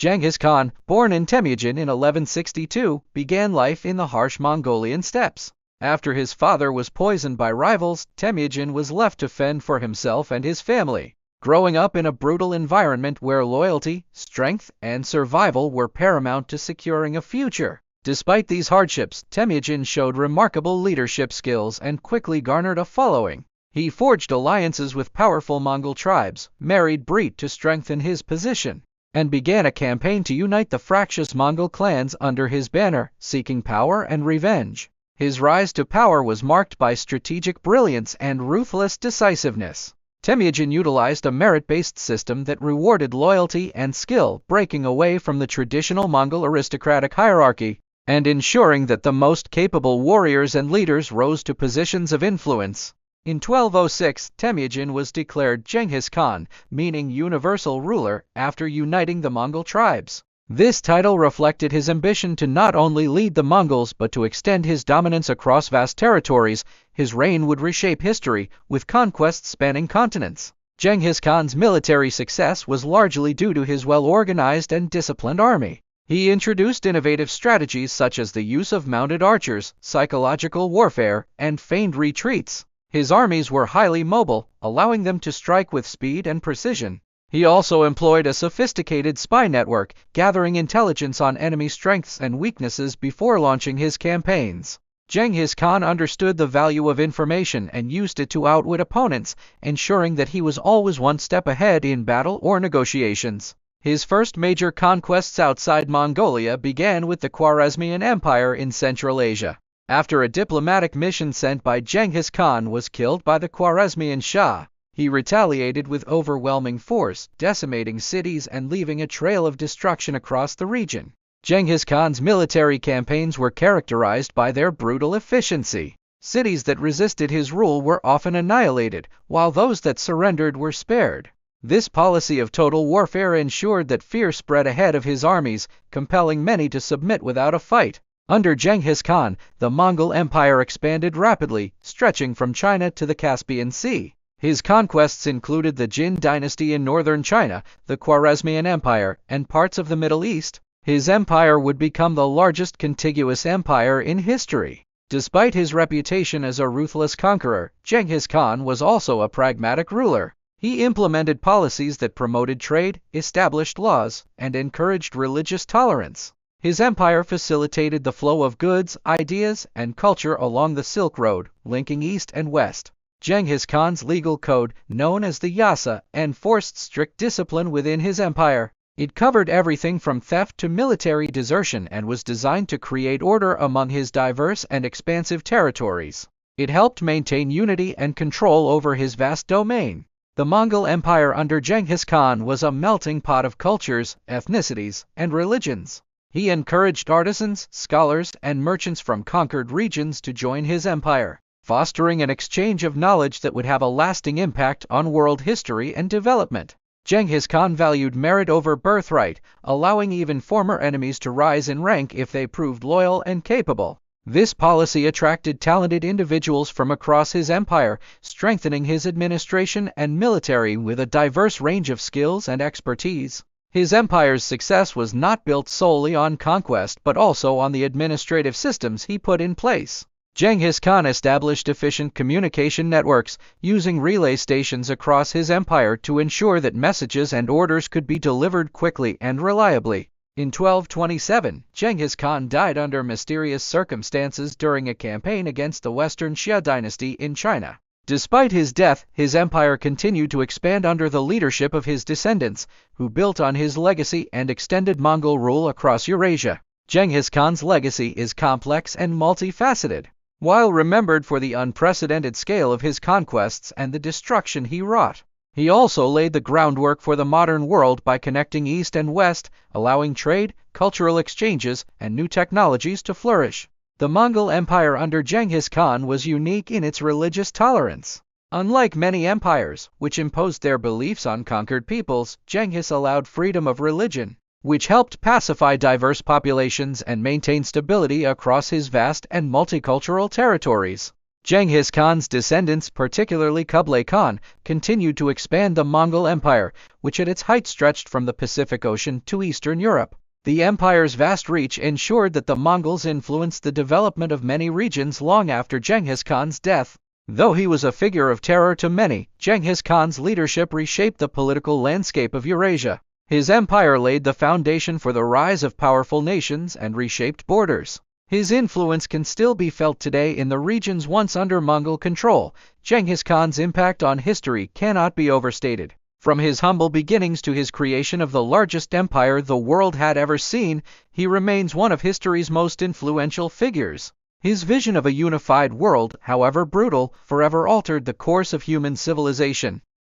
Genghis Khan, born in Temujin in 1162, began life in the harsh Mongolian steppes. After his father was poisoned by rivals, Temujin was left to fend for himself and his family. Growing up in a brutal environment where loyalty, strength, and survival were paramount to securing a future. Despite these hardships, Temujin showed remarkable leadership skills and quickly garnered a following. He forged alliances with powerful Mongol tribes, married breed to strengthen his position, and began a campaign to unite the fractious Mongol clans under his banner, seeking power and revenge. His rise to power was marked by strategic brilliance and ruthless decisiveness. Temujin utilized a merit-based system that rewarded loyalty and skill, breaking away from the traditional Mongol aristocratic hierarchy, and ensuring that the most capable warriors and leaders rose to positions of influence. In 1206, Temujin was declared Genghis Khan, meaning universal ruler, after uniting the Mongol tribes. This title reflected his ambition to not only lead the Mongols but to extend his dominance across vast territories. His reign would reshape history, with conquests spanning continents. Genghis Khan's military success was largely due to his well-organized and disciplined army. He introduced innovative strategies such as the use of mounted archers, psychological warfare, and feigned retreats. His armies were highly mobile, allowing them to strike with speed and precision. He also employed a sophisticated spy network, gathering intelligence on enemy strengths and weaknesses before launching his campaigns. Genghis Khan understood the value of information and used it to outwit opponents, ensuring that he was always one step ahead in battle or negotiations. His first major conquests outside Mongolia began with the Khwarezmian Empire in Central Asia. After a diplomatic mission sent by Genghis Khan was killed by the Khwarezmian Shah, he retaliated with overwhelming force, decimating cities and leaving a trail of destruction across the region. Genghis Khan's military campaigns were characterized by their brutal efficiency. Cities that resisted his rule were often annihilated, while those that surrendered were spared. This policy of total warfare ensured that fear spread ahead of his armies, compelling many to submit without a fight. Under Genghis Khan, the Mongol Empire expanded rapidly, stretching from China to the Caspian Sea. His conquests included the Jin dynasty in northern China, the Khwarezmian Empire, and parts of the Middle East. His empire would become the largest contiguous empire in history. Despite his reputation as a ruthless conqueror, Genghis Khan was also a pragmatic ruler. He implemented policies that promoted trade, established laws, and encouraged religious tolerance. His empire facilitated the flow of goods, ideas, and culture along the Silk Road, linking East and West. Genghis Khan's legal code, known as the Yasa, enforced strict discipline within his empire. It covered everything from theft to military desertion and was designed to create order among his diverse and expansive territories. It helped maintain unity and control over his vast domain. The Mongol Empire under Genghis Khan was a melting pot of cultures, ethnicities, and religions. He encouraged artisans, scholars, and merchants from conquered regions to join his empire, fostering an exchange of knowledge that would have a lasting impact on world history and development. Genghis Khan valued merit over birthright, allowing even former enemies to rise in rank if they proved loyal and capable. This policy attracted talented individuals from across his empire, strengthening his administration and military with a diverse range of skills and expertise. His empire's success was not built solely on conquest but also on the administrative systems he put in place. Genghis Khan established efficient communication networks, using relay stations across his empire to ensure that messages and orders could be delivered quickly and reliably. In 1227, Genghis Khan died under mysterious circumstances during a campaign against the Western Xia dynasty in China. Despite his death, his empire continued to expand under the leadership of his descendants, who built on his legacy and extended Mongol rule across Eurasia. Genghis Khan's legacy is complex and multifaceted. While remembered for the unprecedented scale of his conquests and the destruction he wrought, he also laid the groundwork for the modern world by connecting East and West, allowing trade, cultural exchanges, and new technologies to flourish. The Mongol Empire under Genghis Khan was unique in its religious tolerance. Unlike many empires, which imposed their beliefs on conquered peoples, Genghis allowed freedom of religion, which helped pacify diverse populations and maintain stability across his vast and multicultural territories. Genghis Khan's descendants, particularly Kublai Khan, continued to expand the Mongol Empire, which at its height stretched from the Pacific Ocean to Eastern Europe. The empire's vast reach ensured that the Mongols influenced the development of many regions long after Genghis Khan's death. Though he was a figure of terror to many, Genghis Khan's leadership reshaped the political landscape of Eurasia. His empire laid the foundation for the rise of powerful nations and reshaped borders. His influence can still be felt today in the regions once under Mongol control. Genghis Khan's impact on history cannot be overstated. From his humble beginnings to his creation of the largest empire the world had ever seen, he remains one of history's most influential figures. His vision of a unified world, however brutal, forever altered the course of human civilization.